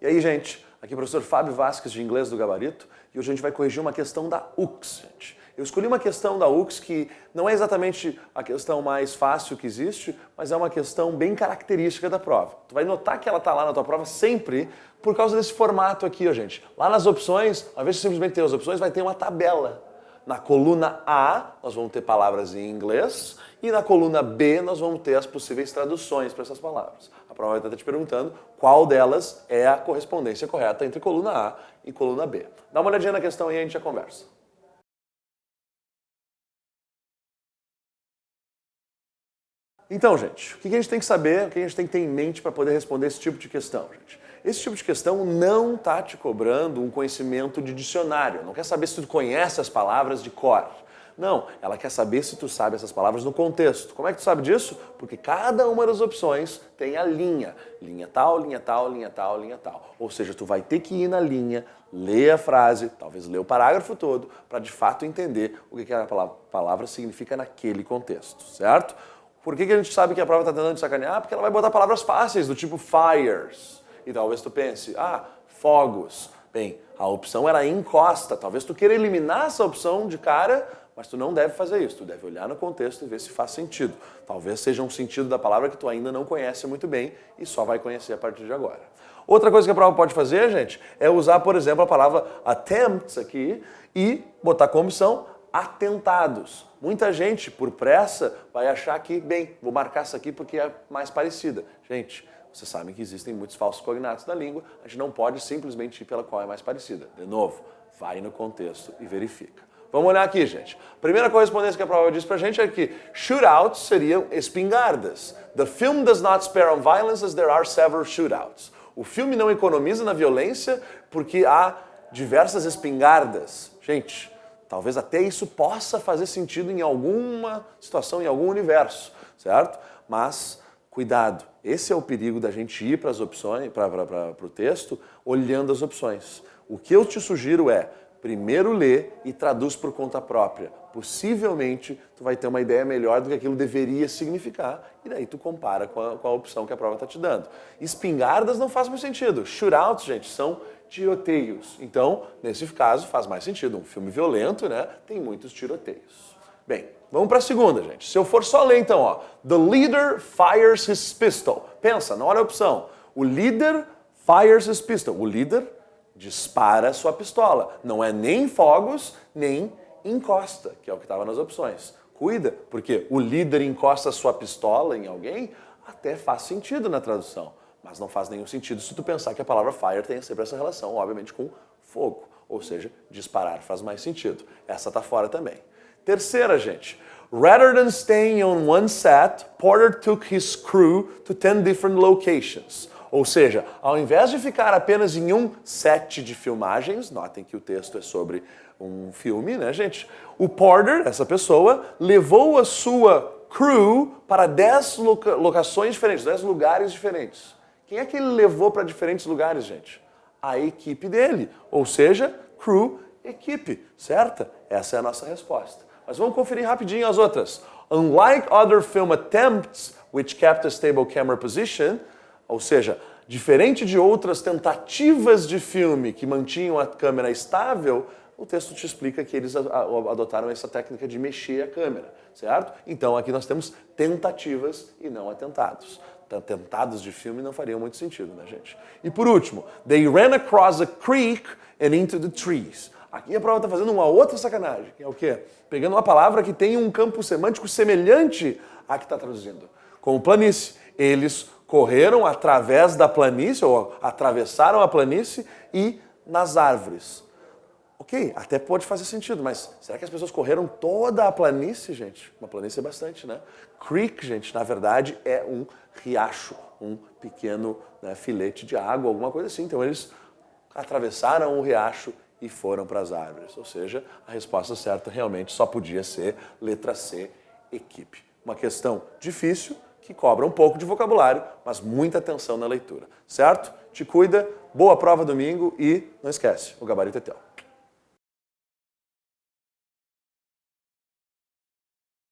E aí, gente, aqui é o professor Fábio Vasques de Inglês do Gabarito e hoje a gente vai corrigir uma questão da UX, gente. Eu escolhi uma questão da UX que não é exatamente a questão mais fácil que existe, mas é uma questão bem característica da prova. Tu vai notar que ela está lá na tua prova sempre por causa desse formato aqui, ó, gente. Lá nas opções, ao invés de simplesmente ter as opções, vai ter uma tabela. Na coluna A, nós vamos ter palavras em inglês e na coluna B, nós vamos ter as possíveis traduções para essas palavras. A prova vai estar te perguntando qual delas é a correspondência correta entre coluna A e coluna B. Dá uma olhadinha na questão e a gente já conversa. Então, gente, o que a gente tem que saber, o que a gente tem que ter em mente para poder responder esse tipo de questão, gente? Esse tipo de questão não está te cobrando um conhecimento de dicionário, não quer saber se tu conhece as palavras de cor. Não, ela quer saber se tu sabe essas palavras no contexto. Como é que tu sabe disso? Porque cada uma das opções tem a linha. Linha tal, linha tal, linha tal, linha tal. Ou seja, tu vai ter que ir na linha, ler a frase, talvez ler o parágrafo todo, para de fato entender o que a palavra significa naquele contexto, certo? Por que a gente sabe que a prova está tentando te sacanear? Porque ela vai botar palavras fáceis, do tipo fires. E talvez tu pense, fogos. Bem, a opção era encosta. Talvez tu queira eliminar essa opção de cara, mas tu não deve fazer isso. Tu deve olhar no contexto e ver se faz sentido. Talvez seja um sentido da palavra que tu ainda não conhece muito bem e só vai conhecer a partir de agora. Outra coisa que a prova pode fazer, gente, é usar, por exemplo, a palavra attempts aqui e botar como opção atentados. Muita gente, por pressa, vai achar que, bem, vou marcar essa aqui porque é mais parecida. Gente, vocês sabem que existem muitos falsos cognatos na língua, a gente não pode simplesmente ir pela qual é mais parecida. De novo, vai no contexto e verifica. Vamos olhar aqui, gente. A primeira correspondência que a prova diz pra gente é que shootouts seriam espingardas. The film does not spare on violence as there are several shootouts. O filme não economiza na violência porque há diversas espingardas. Gente, talvez até isso possa fazer sentido em alguma situação, em algum universo, certo? Mas cuidado, esse é o perigo da gente ir para as opções, para o texto, olhando as opções. O que eu te sugiro é, primeiro lê e traduz por conta própria. Possivelmente, tu vai ter uma ideia melhor do que aquilo deveria significar, e daí tu compara com a opção que a prova está te dando. Espingardas não faz muito sentido. Shootouts, gente, são tiroteios. Então, nesse caso, faz mais sentido. Um filme violento, né? Tem muitos tiroteios. Bem, vamos para a segunda, gente. Se eu for só ler, então, ó. The leader fires his pistol. Pensa, não olha a opção. O líder fires his pistol. O líder dispara sua pistola. Não é nem fogos, nem encosta, que é o que estava nas opções. Cuida, porque o líder encosta sua pistola em alguém, até faz sentido na tradução. Mas não faz nenhum sentido se tu pensar que a palavra fire tem sempre essa relação, obviamente, com fogo. Ou seja, disparar faz mais sentido. Essa tá fora também. Terceira, gente. Rather than staying on one set, Porter took his crew to 10 different locations. Ou seja, ao invés de ficar apenas em um set de filmagens, notem que o texto é sobre um filme, né, gente? O Porter, essa pessoa, levou a sua crew para 10 locações diferentes, 10 lugares diferentes. Quem é que ele levou para diferentes lugares, gente? A equipe dele. Ou seja, crew, equipe, certa? Essa é a nossa resposta. Mas vamos conferir rapidinho as outras. Unlike other film attempts which kept a stable camera position, ou seja, diferente de outras tentativas de filme que mantinham a câmera estável, o texto te explica que eles adotaram essa técnica de mexer a câmera, certo? Então aqui nós temos tentativas e não atentados. Atentados de filme não fariam muito sentido, né, gente? E por último, they ran across a creek and into the trees. Aqui a prova está fazendo uma outra sacanagem, que é o quê? Pegando uma palavra que tem um campo semântico semelhante à que está traduzindo. Como planície. Eles correram através da planície, ou atravessaram a planície e nas árvores. Ok, até pode fazer sentido, mas será que as pessoas correram toda a planície, gente? Uma planície é bastante, né? Creek, gente, na verdade é um riacho, um pequeno, né, filete de água, alguma coisa assim. Então eles atravessaram o riacho e foram para as árvores. Ou seja, a resposta certa realmente só podia ser letra C, equipe. Uma questão difícil, que cobra um pouco de vocabulário, mas muita atenção na leitura. Certo? Te cuida, boa prova domingo e não esquece, o gabarito é teu.